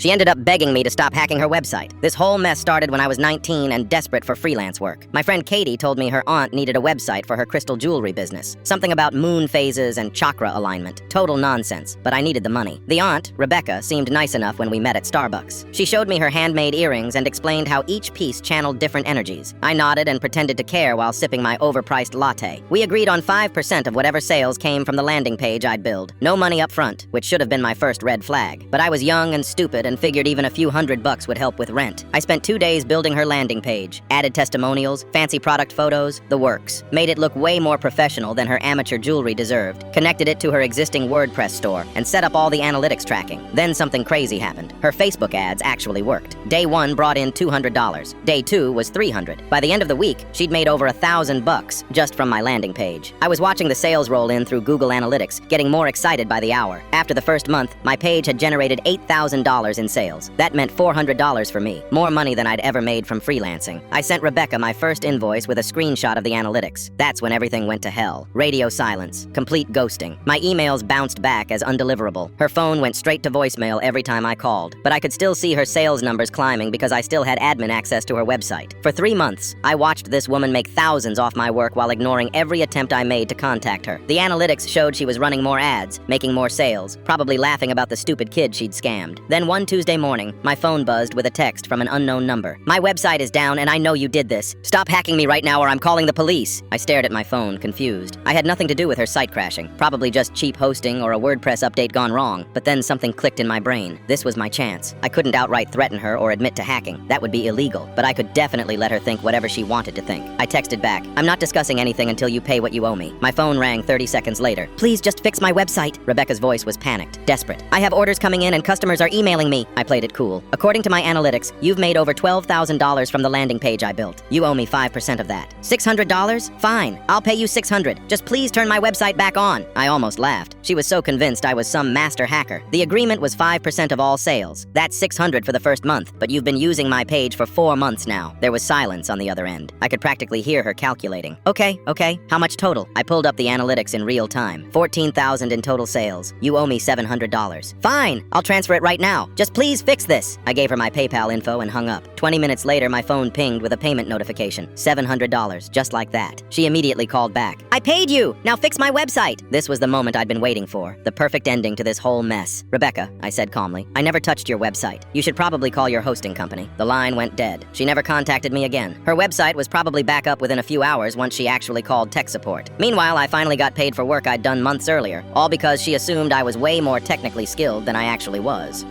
She ended up begging me to stop hacking her website. This whole mess started when I was 19 and desperate for freelance work. My friend Katie told me her aunt needed a website for her crystal jewelry business. Something about moon phases and chakra alignment. Total nonsense, but I needed the money. The aunt, Rebecca, seemed nice enough when we met at Starbucks. She showed me her handmade earrings and explained how each piece channeled different energies. I nodded and pretended to care while sipping my overpriced latte. We agreed on 5% of whatever sales came from the landing page I'd build. No money up front, which should have been my first red flag. But I was young and stupid and figured even a few $100 would help with rent. I spent 2 days building her landing page, added testimonials, fancy product photos, the works. Made it look way more professional than her amateur jewelry deserved, connected it to her existing WordPress store, and set up all the analytics tracking. Then something crazy happened. Her Facebook ads actually worked. Day 1 brought in $200. Day 2 was $300. By the end of the week, she'd made over $1,000 just from my landing page. I was watching the sales roll in through Google Analytics, getting more excited by the hour. After the first month, my page had generated $8,000 in sales. That meant $400 for me, more money than I'd ever made from freelancing. I sent Rebecca my first invoice with a screenshot of the analytics. That's when everything went to hell. Radio silence, complete ghosting. My emails bounced back as undeliverable. Her phone went straight to voicemail every time I called, but I could still see her sales numbers climbing because I still had admin access to her website. For 3 months, I watched this woman make thousands off my work while ignoring every attempt I made to contact her. The analytics showed she was running more ads, making more sales, probably laughing about the stupid kid she'd scammed. Then one Tuesday morning, my phone buzzed with a text from an unknown number. "My website is down and I know you did this. Stop hacking me right now or I'm calling the police." I stared at my phone, confused. I had nothing to do with her site crashing. Probably just cheap hosting or a WordPress update gone wrong. But then something clicked in my brain. This was my chance. I couldn't outright threaten her or admit to hacking. That would be illegal. But I could definitely let her think whatever she wanted to think. I texted back, "I'm not discussing anything until you pay what you owe me." My phone rang 30 seconds later. "Please just fix my website." Rebecca's voice was panicked, desperate. "I have orders coming in and customers are emailing me." I played it cool. "According to my analytics, you've made over $12,000 from the landing page I built. You owe me 5% of that. $600? Fine, I'll pay you $600. Just please turn my website back on." I almost laughed. She was so convinced I was some master hacker. The agreement was 5% of all sales. That's $600 for the first month, but you've been using my page for 4 months now. There was silence on the other end. I could practically hear her calculating. Okay, how much total?" I pulled up the analytics in real time. 14,000 in total sales. You owe me $700. "Fine, I'll transfer it right now. Just please fix this." I gave her my PayPal info and hung up. 20 minutes later, my phone pinged with a payment notification. $700, just like that. She immediately called back. "I paid you! Now fix my website!" This was the moment I'd been waiting for. The perfect ending to this whole mess. "Rebecca," I said calmly, "I never touched your website. You should probably call your hosting company." The line went dead. She never contacted me again. Her website was probably back up within a few hours once she actually called tech support. Meanwhile, I finally got paid for work I'd done months earlier, all because she assumed I was way more technically skilled than I actually was.